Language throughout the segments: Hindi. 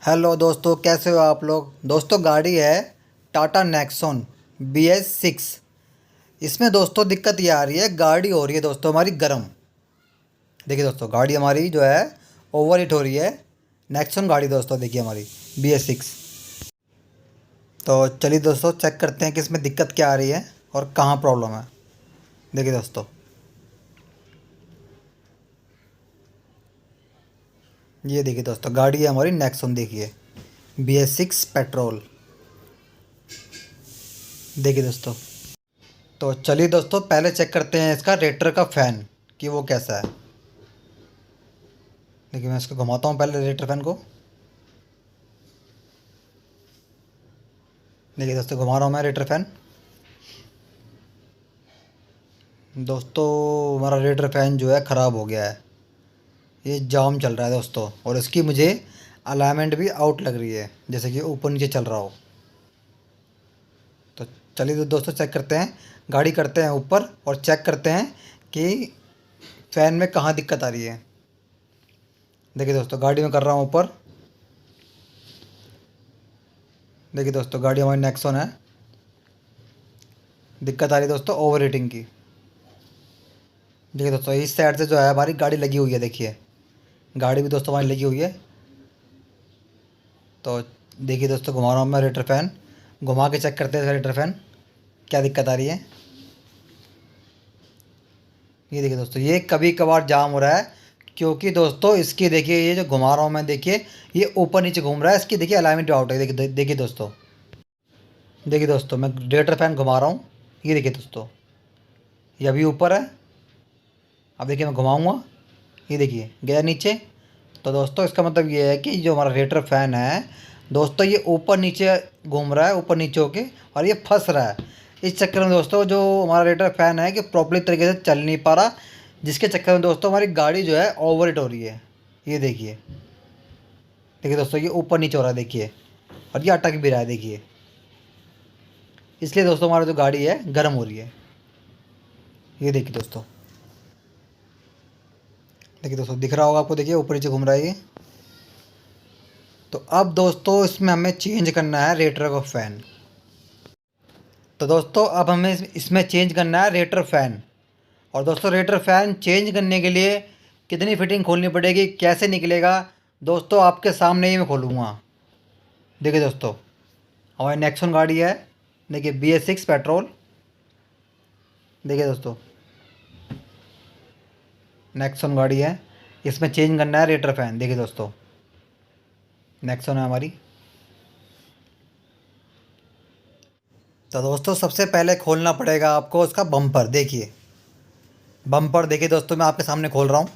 हेलो दोस्तों, कैसे हो आप लोग। दोस्तों गाड़ी है टाटा नेक्सॉन BS6। इसमें दोस्तों दिक्कत ये आ रही है, गाड़ी हो रही है दोस्तों हमारी गर्म। देखिए दोस्तों, गाड़ी हमारी जो है ओवर हीट हो रही है। नेक्सॉन गाड़ी दोस्तों देखिए हमारी BS6। तो चलिए दोस्तों चेक करते हैं कि इसमें दिक्कत क्या आ रही है और कहाँ प्रॉब्लम है। देखिए दोस्तों, ये देखिए दोस्तों गाड़ी है हमारी नेक्सॉन, देखिए BS6 पेट्रोल। देखिए दोस्तों, तो चलिए दोस्तों पहले चेक करते हैं इसका रेटर का फ़ैन कि वो कैसा है। देखिए मैं इसको घुमाता हूँ पहले रेटर फ़ैन को। देखिए दोस्तों घुमा रहा हूँ मैं रेटर फ़ैन। दोस्तों हमारा रेटर फ़ैन जो है ख़राब हो गया है, ये जाम चल रहा है दोस्तों, और इसकी मुझे अलाइनमेंट भी आउट लग रही है, जैसे कि ऊपर नीचे चल रहा हो। तो चलिए तो दोस्तों चेक करते हैं, गाड़ी करते हैं ऊपर और चेक करते हैं कि फ़ैन में कहाँ दिक्कत आ रही है। देखिए दोस्तों गाड़ी में कर रहा हूँ ऊपर। देखिए दोस्तों गाड़ी हमारी नेक्सॉन है। दिक्कत आ रही है दोस्तों ओवर हीटिंग की। देखिए दोस्तों इस साइड से जो है हमारी गाड़ी लगी हुई है, देखिए गाड़ी भी दोस्तों हमारी लगी हुई है। तो देखिए दोस्तों घुमा रहा हूँ मैं रेटर फ़ैन, घुमा के चेक करते हैं रेटर फ़ैन क्या दिक्कत आ रही है। ये देखिए दोस्तों ये कभी कभार जाम हो रहा है, क्योंकि दोस्तों इसकी देखिए ये जो घुमा रहा हूँ मैं, देखिए ये ऊपर नीचे घूम रहा है, इसकी देखिए अलाइनमेंट आउट है। देखिए देखिए दोस्तों, देखिए दोस्तों मैं रेटर फ़ैन घुमा रहा हूँ, ये देखिए दोस्तों ये अभी ऊपर है। अब देखिए मैं घुमाऊँगा, ये देखिए गया नीचे। तो दोस्तों इसका मतलब ये है कि जो हमारा रेटर फ़ैन है दोस्तों, ये ऊपर नीचे घूम रहा है, ऊपर नीचे होके, और ये फंस रहा है। इस चक्कर में दोस्तों जो हमारा रेटर फ़ैन है कि प्रॉपर्ली तरीके से चल नहीं पा रहा, जिसके चक्कर में दोस्तों हमारी गाड़ी जो है ओवर हीट हो रही है। ये देखिए, देखिए दोस्तों ये ऊपर नीचे हो रहा है, देखिए, और ये अटक भी रहा है, देखिए। इसलिए दोस्तों हमारा जो गाड़ी है गर्म हो रही है। ये देखिए दोस्तों, देखिए दोस्तों दिख रहा होगा आपको, देखिए ऊपर नीचे घूम रहा है ये। तो अब दोस्तों इसमें हमें चेंज करना है रेटर का फ़ैन। तो दोस्तों अब हमें इसमें चेंज करना है रेटर फ़ैन। और दोस्तों रेटर फ़ैन चेंज करने के लिए कितनी फिटिंग खोलनी पड़ेगी, कैसे निकलेगा, दोस्तों आपके सामने ही मैं खोलूँगा। देखिए दोस्तों हमारी नेक्सॉन गाड़ी है, देखिए BS6 पेट्रोल। देखिए दोस्तों नेक्सॉन गाड़ी है, इसमें चेंज करना है रेटर फ़ैन। देखिए दोस्तों नेक्सॉन है हमारी। तो दोस्तों सबसे पहले खोलना पड़ेगा आपको उसका बम्पर। देखिए बम्पर, देखिए दोस्तों मैं आपके सामने खोल रहा हूँ।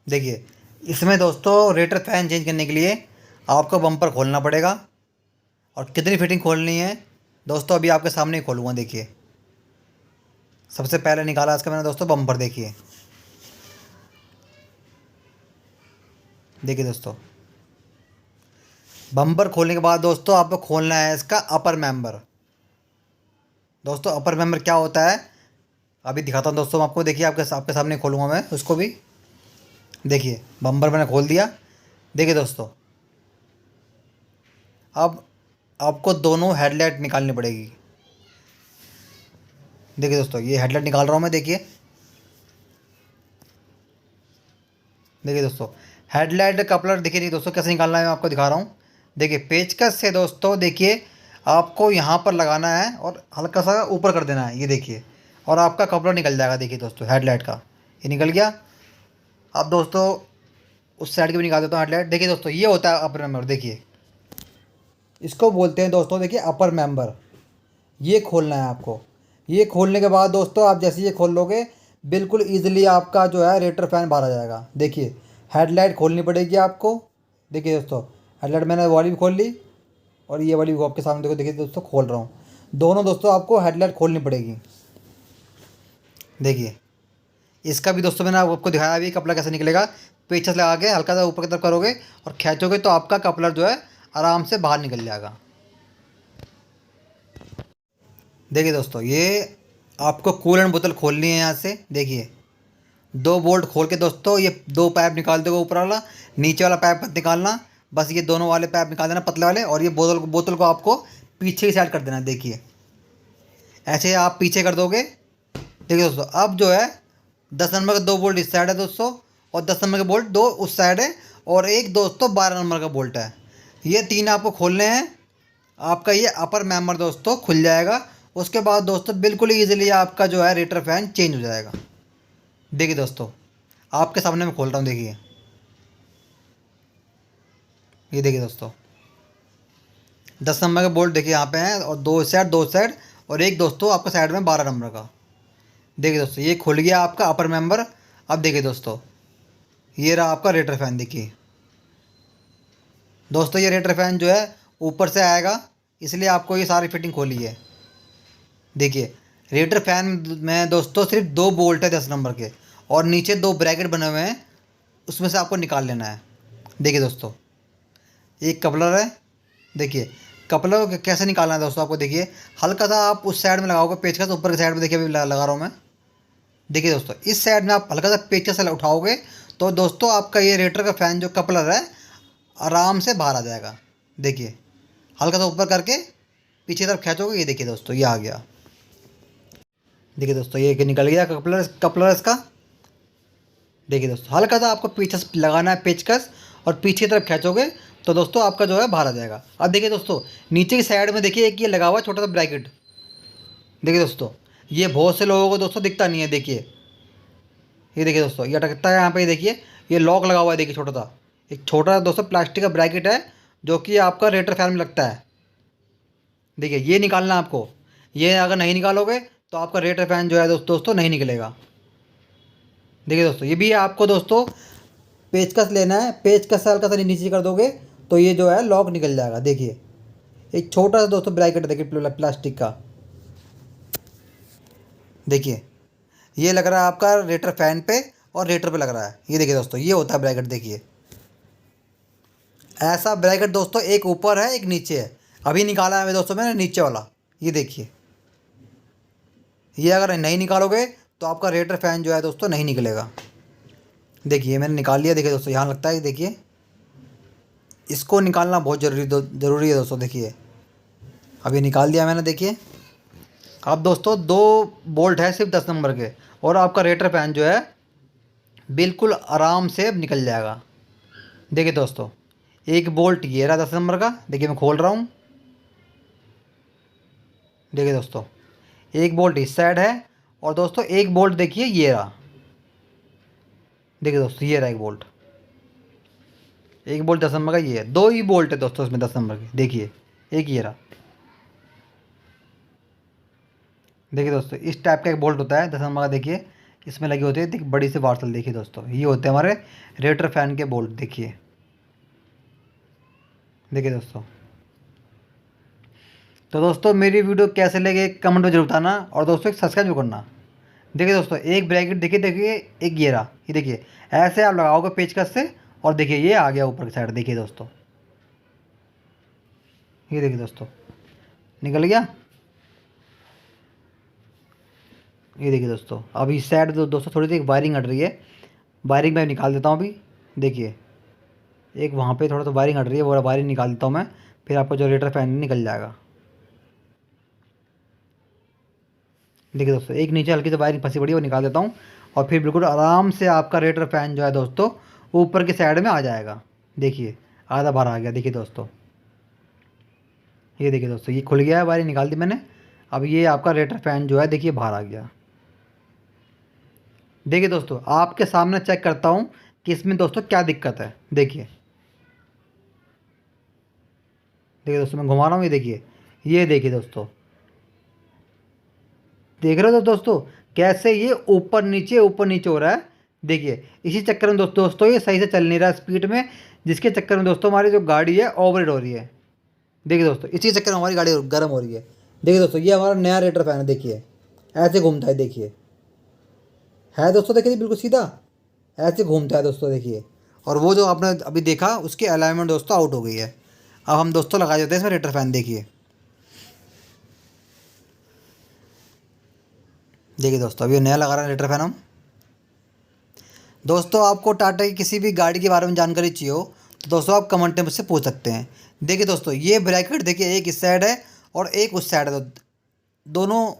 देखिए इसमें दोस्तों रेटर फ़ैन चेंज करने के लिए आपको बम्पर खोलना पड़ेगा, और कितनी फिटिंग खोलनी है दोस्तों अभी आपके सामने ही खोलूँगा। देखिए सबसे पहले निकाला इसका मैंने दोस्तों बम्पर। देखिए, देखिए दोस्तों बम्पर खोलने के बाद दोस्तों आपको खोलना है इसका अपर मेंबर। दोस्तों अपर मेंबर क्या होता है अभी दिखाता हूँ दोस्तों मैं आपको। देखिए आपके आपके सामने खोलूँगा मैं उसको भी। देखिए बम्पर मैंने खोल दिया। देखिए दोस्तों अब आपको दोनों हेडलाइट निकालनी पड़ेगी। देखिए दोस्तों ये हेडलाइट निकाल रहा हूँ मैं। देखिए, देखिए दोस्तों हेडलाइट कपलर, देखिए नहीं दोस्तों कैसे निकालना है मैं आपको दिखा रहा हूँ। देखिए पेचकस से दोस्तों, देखिए आपको यहाँ पर लगाना है और हल्का सा ऊपर कर देना है, ये देखिए, और आपका कपलर निकल जाएगा। देखिए दोस्तों हेडलाइट का ये निकल गया। अब दोस्तों उस साइड की भी निकाल देता हूँ हेडलाइट। देखिए दोस्तों ये होता है अपर मेंबर। देखिए इसको बोलते हैं दोस्तों, देखिए अपर मेंबर। ये खोलना है आपको। ये खोलने के बाद दोस्तों आप जैसे ये खोल लोगे, बिल्कुल ईजिली आपका जो है रेटर फ़ैन बाहर आ जाएगा। देखिए हेडलाइट खोलनी पड़ेगी आपको। देखिए दोस्तों हेडलाइट मैंने वाली भी खोल ली, और ये वाली भी आपके सामने देखो। देखिए दोस्तों खोल रहा हूँ, दोनों दोस्तों आपको हेडलाइट खोलनी पड़ेगी। देखिए इसका भी दोस्तों मैंने आपको दिखाया अभी कपड़ा कैसे निकलेगा। पेचकस लगा के हल्का सा ऊपर की तरफ करोगे और खींचोगे तो आपका कपलर जो है आराम से बाहर निकल जाएगा। देखिए दोस्तों ये आपको कूलेंट बोतल खोलनी है यहाँ से। देखिए 2 बोल्ट खोल के दोस्तों ये 2 पाइप निकाल दोगे, ऊपर वाला नीचे वाला पाइप मत निकालना, बस ये दोनों वाले पैप निकाल देना पतले वाले, और ये बोतल को आपको पीछे की साइड कर देना। देखिए ऐसे आप पीछे कर दोगे। देखिए दोस्तों अब जो है 10 नंबर का 2 बोल्ट इस साइड है दोस्तों, और 10 नंबर के बोल्ट 2 उस साइड है, और एक दोस्तों 12 नंबर का बोल्ट है। ये 3 आपको खोलने हैं। आपका ये अपर मेंबर दोस्तों खुल जाएगा। उसके बाद दोस्तों बिल्कुल ईजिली आपका जो है रेटर फैन चेंज हो जाएगा। देखिए दोस्तों आपके सामने मैं खोल रहा हूँ। देखिए ये देखिए दोस्तों 10 नंबर के बोल्ट देखिए यहाँ पे हैं, और दो साइड, और एक दोस्तों आपका साइड में 12 नंबर का। देखिए दोस्तों ये खुल गया आपका अपर मेंबर। अब देखिए दोस्तों ये रहा आपका रेटर फैन। देखिए दोस्तों ये रेटर फैन जो है ऊपर से आएगा, इसलिए आपको ये सारी फिटिंग खोली है। देखिए रेटर फैन में दोस्तों सिर्फ 2 बोल्ट है 10 नंबर के, और नीचे 2 ब्रैकेट बने हुए हैं, उसमें से आपको निकाल लेना है। देखिए दोस्तों एक कपलर है। देखिए कपलर को कैसे निकालना है दोस्तों आपको। देखिए हल्का सा आप उस साइड में लगाओगे पेचकस, ऊपर की साइड में देखिए अभी लगा रहा हूँ मैं। देखिए दोस्तों इस साइड में आप हल्का सा पेचकस से उठाओगे तो दोस्तों आपका ये रेटर का फ़ैन जो कपलर है आराम से बाहर आ जाएगा। देखिए हल्का सा ऊपर करके पीछे तरफ खींचोगे, ये देखिए दोस्तों ये आ गया। देखिए दोस्तों ये निकल गया कपलर इसका। देखिए दोस्तों हल्का सा आपको पीछे से लगाना है पेचकस, और पीछे तरफ खींचोगे तो दोस्तों आपका जो है बाहर आ जाएगा। अब देखिए दोस्तों नीचे की साइड में देखिए एक ये लगा हुआ है छोटा सा ब्रैकेट। देखिए दोस्तों ये बहुत से लोगों को दोस्तों दिखता नहीं है। देखिए ये देखिए दोस्तों ये अटकता है यहाँ पे। देखिए ये लॉक लगा हुआ है। देखिए छोटा सा एक छोटा सा दोस्तों प्लास्टिक का ब्रैकेट है, जो कि आपका रेटर फैन में लगता है। देखिए ये निकालना है आपको। ये अगर नहीं निकालोगे तो आपका रेटर फैन जो है दोस्तों नहीं निकलेगा। देखिए दोस्तों ये भी है आपको दोस्तों पेचकस लेना है। पेचकस से हल्का सा नीचे कर दोगे तो ये जो है लॉक निकल जाएगा। देखिए एक छोटा सा दोस्तों ब्रैकेट देखिए प्लास्टिक का। देखिए ये लग रहा है आपका रेटर फैन पे और रेटर पे लग रहा है। ये देखिए दोस्तों ये होता है ब्रैकेट। देखिए ऐसा ब्रैकेट दोस्तों एक ऊपर है एक नीचे है। अभी निकाला है दोस्तों मैंने नीचे वाला। ये देखिए ये अगर नहीं निकालोगे तो आपका रेटर फैन जो है दोस्तों नहीं निकलेगा। देखिए मैंने निकाल लिया। देखिए दोस्तों यहाँ लगता है। देखिए इसको निकालना बहुत ज़रूरी है दोस्तों। देखिए अभी निकाल दिया मैंने। देखिए अब दोस्तों 2 बोल्ट है सिर्फ 10 नंबर के, और आपका रेटर फैन जो है बिल्कुल आराम से निकल जाएगा। देखिए दोस्तों एक बोल्ट ये रहा 10 नंबर का। देखिए मैं खोल रहा हूँ। देखिए दोस्तों एक बोल्ट इस साइड है, और दोस्तों एक बोल्ट देखिए ये रहा। देखिए दोस्तों ये रहा एक बोल्ट 10 नंबर का। ये है 2 ही बोल्ट है दोस्तों इसमें 10 नंबर के। देखिए एक ये रहा। देखिए दोस्तों इस टाइप का एक बोल्ट होता है 10 नंबर का। देखिए इसमें लगी होती है देखिए बड़ी सी वार्सल। देखिए दोस्तों ये होते हैं हमारे रेटर फैन के बोल्ट। देखिए देखिए दोस्तों तो दोस्तों मेरी वीडियो कैसे लगे कमेंट में जरूर बताना, और दोस्तों एक सब्सक्राइब जरूर करना। देखिए दोस्तों एक ब्रैकेट देखिए एक ये रहा। ये देखिए ऐसे आप लगाओगे पेचकस से, और देखिए ये आ गया ऊपर की साइड। देखिए दोस्तों ये देखिए दोस्तों निकल गया। ये देखिए दोस्तों अब इस साइड दोस्तों थोड़ी सी वायरिंग हट रही है। वायरिंग मैं निकाल देता हूँ अभी। देखिए एक वहाँ पे थोड़ा सा वायरिंग हट रही है, वो वायरिंग निकाल देता हूँ मैं, फिर आपको जो रेटर फैन निकल जाएगा। देखिए दोस्तों एक नीचे हल्की सी वायरिंग फंसी पड़ी है वो निकाल देता हूँ, और फिर बिल्कुल आराम से आपका रेटर फैन जो है दोस्तों ऊपर की साइड में आ जाएगा। देखिए आधा बाहर आ गया। देखिए दोस्तों ये देखिए दोस्तों ये खुल गया है, वायरिंग निकाल दी मैंने। अब ये आपका रेटर फैन जो है देखिए बाहर आ गया। देखिए दोस्तों आपके सामने चेक करता हूँ कि इसमें दोस्तों क्या दिक्कत है। देखिए देखिए दोस्तों मैं घुमा रहा हूँ। ये देखिए दोस्तों देख रहे हो दोस्तों कैसे ये ऊपर नीचे हो रहा है। देखिए इसी चक्कर में दोस्तों ये सही से चल नहीं रहा स्पीड में, जिसके चक्कर में दोस्तों हमारी जो गाड़ी है ओवरहीट हो रही है। देखिए दोस्तों इसी चक्कर में हमारी गाड़ी गर्म हो रही है। देखिए दोस्तों ये हमारा नया रेटर फैन है। देखिए ऐसे घूमता है। देखिए है दोस्तों देखिए बिल्कुल सीधा ऐसे घूमता है दोस्तों। देखिए और वो जो आपने अभी देखा उसकी अलाइनमेंट दोस्तों आउट हो गई है। अब हम दोस्तों लगा देते हैं इसमें रेटर फैन। देखिए दोस्तों अभी नया लगा रहे हैं रेटर फैन हम। दोस्तों आपको टाटा की किसी भी गाड़ी के बारे में जानकारी चाहिए हो तो दोस्तों आप कमेंट में मुझसे पूछ सकते हैं। देखिए दोस्तों, ये ब्रैकेट देखिए एक इस साइड है और एक उस साइड है, तो दोनों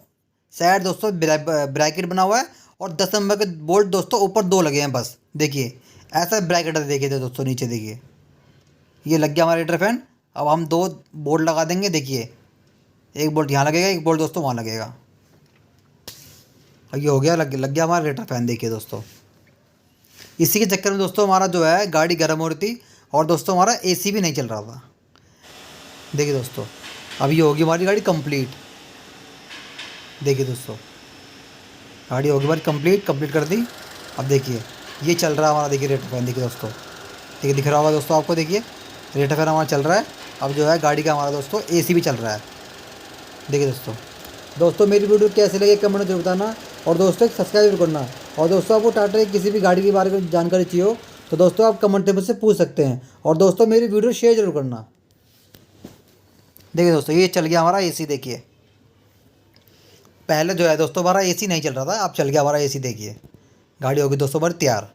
साइड दोस्तों ब्रैकेट बना हुआ है। और 10 नंबर के बोल्ट दोस्तों ऊपर 2 लगे हैं बस। देखिए ऐसा ब्रैकेट है, देखिए दोस्तों नीचे देखिए, ये लग गया हमारा हीटर फैन। अब हम 2 बोल्ट लगा देंगे। देखिए एक बोल्ट यहाँ लगेगा, एक बोल्ट दोस्तों वहाँ लगेगा। और ये हो गया, लग गया हमारा हीटर फैन। देखिए दोस्तों, इसी के चक्कर में दोस्तों हमारा जो है गाड़ी गर्म हो रही थी और दोस्तों हमारा एसी भी नहीं चल रहा था। देखिए दोस्तों, अब ये होगी हमारी गाड़ी कंप्लीट। देखिए दोस्तों, गाड़ी होगी हमारी कंप्लीट कर दी। अब देखिए ये चल रहा है हमारा, देखिए रेट फैन। देखिए दोस्तों, देखिए दिख रहा होगा दोस्तों आपको, देखिए रेट फैन हमारा चल रहा है। अब जो है गाड़ी का हमारा दोस्तों एसी भी चल रहा है। देखिए दोस्तों, मेरी वीडियो कैसे लगे कमेंट में जरूर बताना। और दोस्तों एक सब्सक्राइब जरूर करना। और दोस्तों आपको टाटा की किसी भी गाड़ी के बारे में जानकारी चाहिए हो तो दोस्तों आप कमेंट में मुझसे पूछ सकते हैं। और दोस्तों मेरी वीडियो शेयर जरूर करना। देखिए दोस्तों, ये चल गया हमारा एसी। देखिए पहले जो है दोस्तों हमारा एसी नहीं चल रहा था, अब चल गया हमारा एसी। देखिए गाड़ी होगी दोस्तों हमारी तैयार।